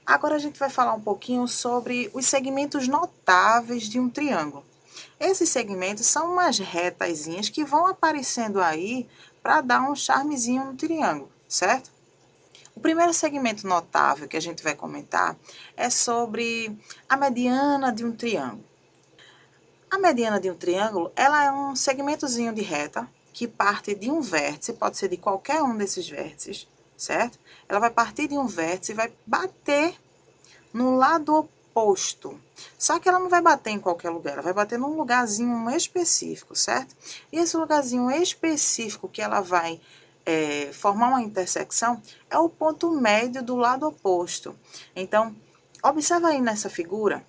Agora a gente vai falar um pouquinho sobre os segmentos notáveis de um triângulo. Esses segmentos são umas retazinhas que vão aparecendo aí para dar um charmezinho no triângulo, certo? O primeiro segmento notável que a gente vai comentar é sobre a mediana de um triângulo. A mediana de um triângulo, ela é um segmentozinho de reta que parte de um vértice, pode ser de qualquer um desses vértices, certo? Ela vai partir de um vértice e vai bater no lado oposto. Só que ela não vai bater em qualquer lugar, ela vai bater num lugarzinho específico, certo? E esse lugarzinho específico que ela vai formar uma intersecção é o ponto médio do lado oposto. Então, observa aí nessa figura,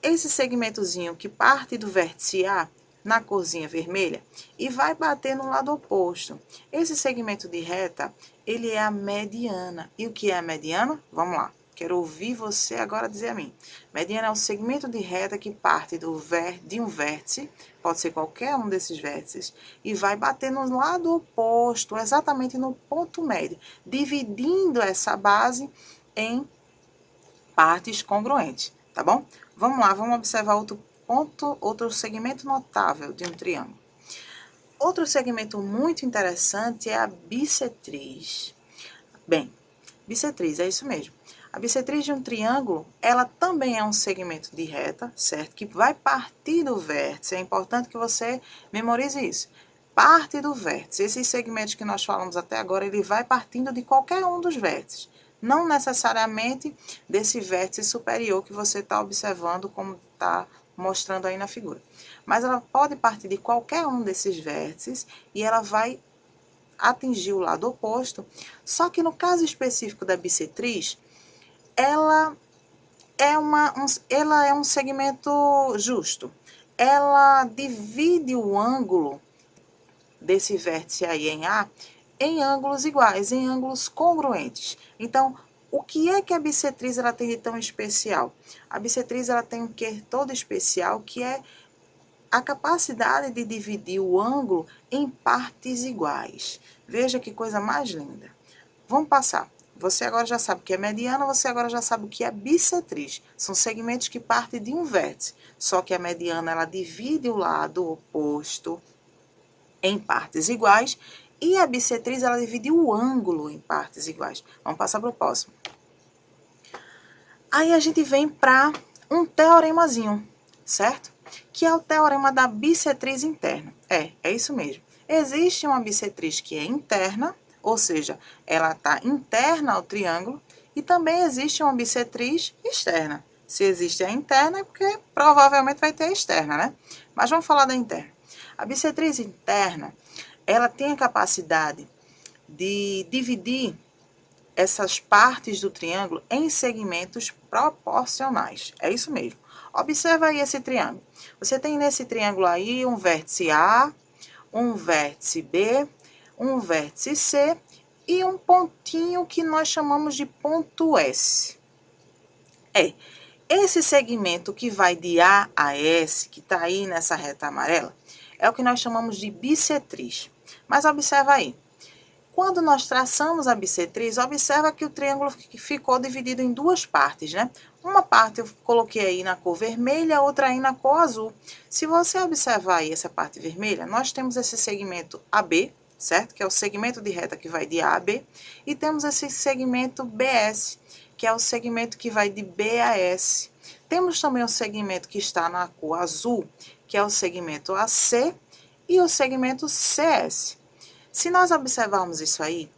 esse segmentozinho que parte do vértice A na corzinha vermelha e vai bater no lado oposto. Esse segmento de reta, ele é a mediana. E o que é a mediana? Vamos lá. Quero ouvir você agora dizer a mim. Mediana é o segmento de reta que parte de um vértice, pode ser qualquer um desses vértices, e vai bater no lado oposto, exatamente no ponto médio, dividindo essa base em partes congruentes, tá bom? Vamos lá, vamos observar outro ponto, outro segmento notável de um triângulo. Outro segmento muito interessante é a bissetriz. Bem, bissetriz, é isso mesmo. A bissetriz de um triângulo, ela também é um segmento de reta, certo? Que vai partir do vértice. É importante que você memorize isso. Parte do vértice. Esses segmentos que nós falamos até agora, ele vai partindo de qualquer um dos vértices. Não necessariamente desse vértice superior que você está observando, como está mostrando aí na figura. Mas ela pode partir de qualquer um desses vértices e ela vai atingir o lado oposto, só que no caso específico da bissetriz, ela é um segmento justo. Ela divide o ângulo desse vértice aí em A em ângulos iguais, em ângulos congruentes. Então, o que é que a bissetriz ela tem de tão especial? A bissetriz ela tem um quê todo especial, que é a capacidade de dividir o ângulo em partes iguais. Veja que coisa mais linda. Vamos passar. Você agora já sabe o que é mediana, você agora já sabe o que é bissetriz. São segmentos que partem de um vértice. Só que a mediana, ela divide o lado oposto em partes iguais e a bissetriz, ela divide o ângulo em partes iguais. Vamos passar para o próximo. Aí a gente vem para um teoremazinho, certo? Que é o teorema da bissetriz interna. É isso mesmo. Existe uma bissetriz que é interna, ou seja, ela está interna ao triângulo, e também existe uma bissetriz externa. Se existe a interna, é porque provavelmente vai ter a externa, né? Mas vamos falar da interna. A bissetriz interna, ela tem a capacidade de dividir essas partes do triângulo em segmentos proporcionais. É isso mesmo. Observa aí esse triângulo. Você tem nesse triângulo aí um vértice A, um vértice B, um vértice C e um pontinho que nós chamamos de ponto S. Esse segmento que vai de A a S, que está aí nessa reta amarela, é o que nós chamamos de bissetriz. Mas observa aí. Quando nós traçamos a bissetriz, observa que o triângulo ficou dividido em duas partes, né? Uma parte eu coloquei aí na cor vermelha, outra aí na cor azul. Se você observar aí essa parte vermelha, nós temos esse segmento AB, certo? Que é o segmento de reta que vai de A a B. E temos esse segmento BS, que é o segmento que vai de B a S. Temos também o segmento que está na cor azul, que é o segmento AC e o segmento CS. Se nós observarmos isso aí,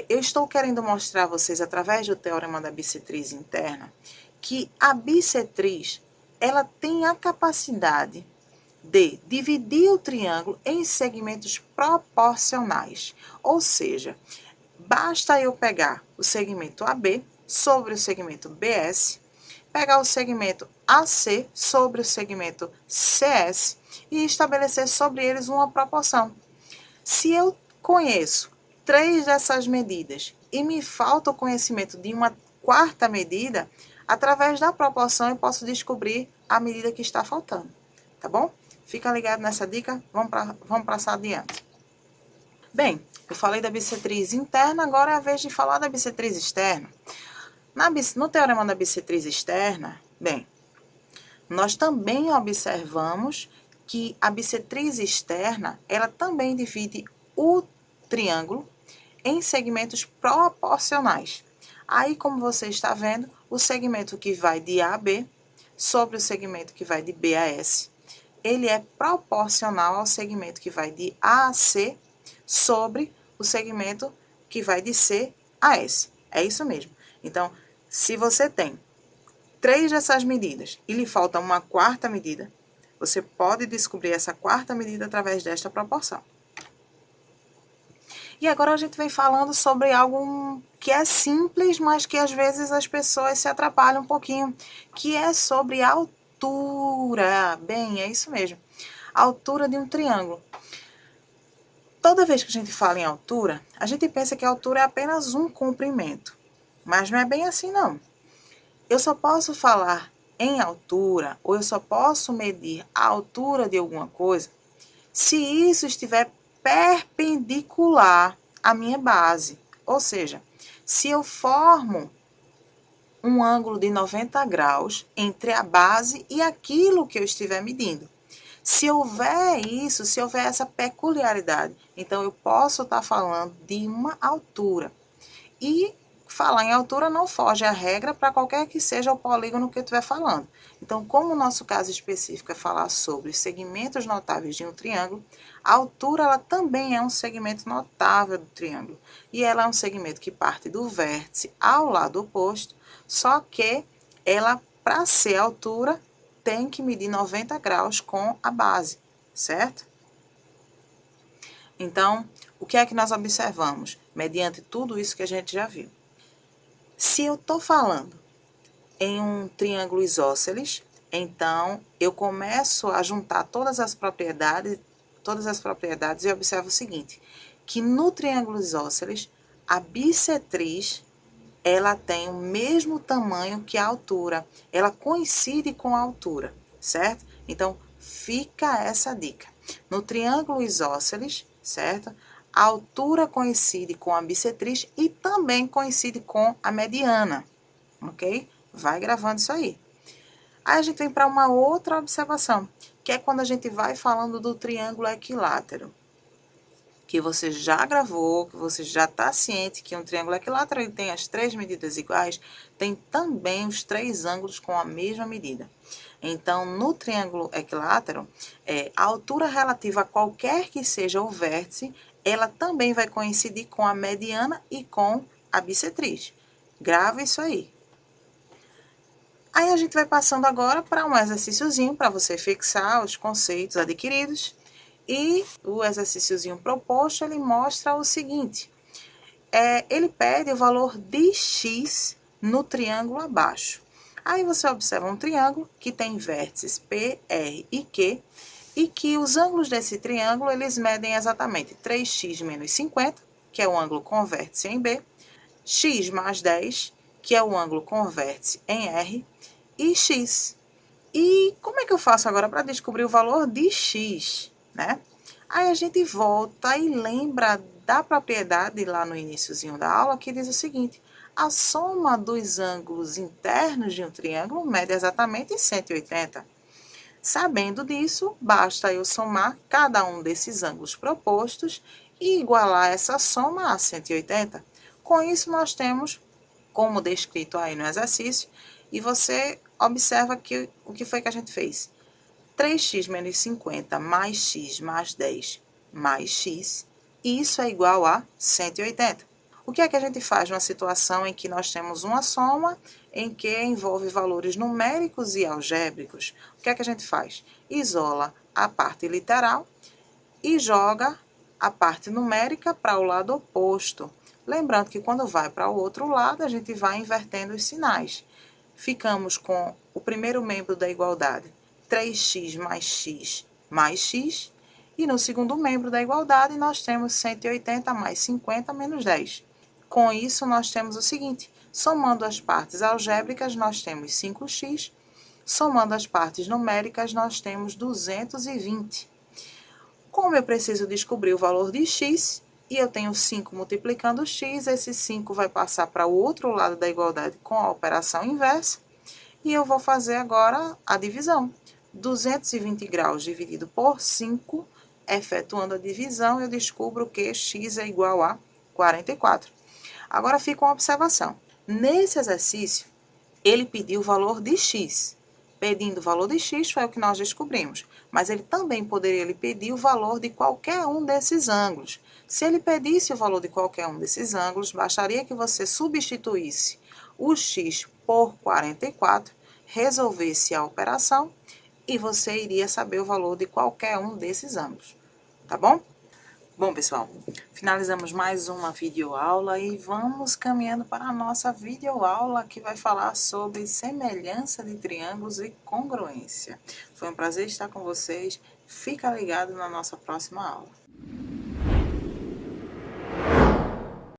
eu estou querendo mostrar a vocês, através do teorema da bissetriz interna, que a bissetriz, ela tem a capacidade de dividir o triângulo em segmentos proporcionais. Ou seja, basta eu pegar o segmento AB sobre o segmento BS, pegar o segmento AC sobre o segmento CS e estabelecer sobre eles uma proporção. Se eu conheço 3 dessas medidas e me falta o conhecimento de uma quarta medida, através da proporção eu posso descobrir a medida que está faltando, tá bom? Fica ligado nessa dica, vamos passar adiante. Bem, eu falei da bissetriz interna, agora é a vez de falar da bissetriz externa. No teorema da bissetriz externa, bem, nós também observamos que a bissetriz externa, ela também divide o triângulo em segmentos proporcionais. Aí, como você está vendo, o segmento que vai de A a B sobre o segmento que vai de B a S, ele é proporcional ao segmento que vai de A a C sobre o segmento que vai de C a S. É isso mesmo. Então, se você tem 3 dessas medidas e lhe falta uma quarta medida, você pode descobrir essa quarta medida através desta proporção. E agora a gente vem falando sobre algo que é simples, mas que às vezes as pessoas se atrapalham um pouquinho, que é sobre a altura. Bem, é isso mesmo. A altura de um triângulo. Toda vez que a gente fala em altura, a gente pensa que a altura é apenas um comprimento. Mas não é bem assim, não. Eu só posso falar em altura, ou eu só posso medir a altura de alguma coisa, se isso estiver perpendicular à minha base. Ou seja, se eu formo um ângulo de 90 graus entre a base e aquilo que eu estiver medindo. Se houver isso, se houver essa peculiaridade, então eu posso estar falando de uma altura. E falar em altura não foge à regra para qualquer que seja o polígono que eu estiver falando. Então, como o nosso caso específico é falar sobre os segmentos notáveis de um triângulo, a altura ela também é um segmento notável do triângulo. E ela é um segmento que parte do vértice ao lado oposto, só que ela, para ser altura, tem que medir 90 graus com a base, certo? Então, o que é que nós observamos? Mediante tudo isso que a gente já viu. Se eu estou falando em um triângulo isósceles, então eu começo a juntar todas as propriedades e observo o seguinte, que no triângulo isósceles, a bissetriz, ela tem o mesmo tamanho que a altura, ela coincide com a altura, certo? Então, fica essa dica. No triângulo isósceles, certo? A altura coincide com a bissetriz e também coincide com a mediana, ok? Vai gravando isso aí. Aí a gente vem para uma outra observação, que é quando a gente vai falando do triângulo equilátero. Que você já gravou, que você já está ciente que um triângulo equilátero ele tem as 3 medidas iguais, tem também os 3 ângulos com a mesma medida. Então, no triângulo equilátero, a altura relativa a qualquer que seja o vértice, ela também vai coincidir com a mediana e com a bissetriz. Grava isso aí. Aí a gente vai passando agora para um exercíciozinho para você fixar os conceitos adquiridos. E o exercíciozinho proposto, ele mostra o seguinte. Ele pede o valor de x no triângulo abaixo. Aí você observa um triângulo que tem vértices P, R e Q, e que os ângulos desse triângulo, eles medem exatamente 3x menos 50, que é o ângulo com vértice em B, x mais 10, que é o ângulo com vértice em R, e x. E como é que eu faço agora para descobrir o valor de x, né? Aí a gente volta e lembra da propriedade lá no iniciozinho da aula, que diz o seguinte, a soma dos ângulos internos de um triângulo mede exatamente 180. Sabendo disso, basta eu somar cada um desses ângulos propostos e igualar essa soma a 180. Com isso, nós temos, como descrito aí no exercício, e você observa que o que foi que a gente fez? 3x menos 50 mais x mais 10 mais x, isso é igual a 180. O que é que a gente faz numa situação em que nós temos uma soma em que envolve valores numéricos e algébricos? O que é que a gente faz? Isola a parte literal e joga a parte numérica para o lado oposto. Lembrando que quando vai para o outro lado, a gente vai invertendo os sinais. Ficamos com o primeiro membro da igualdade, 3x mais x, e no segundo membro da igualdade, nós temos 180 mais 50 menos 10. Com isso, nós temos o seguinte, somando as partes algébricas, nós temos 5x, somando as partes numéricas, nós temos 220. Como eu preciso descobrir o valor de x, e eu tenho 5 multiplicando x, esse 5 vai passar para o outro lado da igualdade com a operação inversa, e eu vou fazer agora a divisão. 220 graus dividido por 5, efetuando a divisão, eu descubro que x é igual a 44. Agora fica uma observação. Nesse exercício, ele pediu o valor de x. Pedindo o valor de x foi o que nós descobrimos. Mas ele também poderia lhe pedir o valor de qualquer um desses ângulos. Se ele pedisse o valor de qualquer um desses ângulos, bastaria que você substituísse o x por 44, resolvesse a operação e você iria saber o valor de qualquer um desses ângulos. Tá bom? Bom, pessoal, finalizamos mais uma videoaula e vamos caminhando para a nossa videoaula que vai falar sobre semelhança de triângulos e congruência. Foi um prazer estar com vocês. Fica ligado na nossa próxima aula.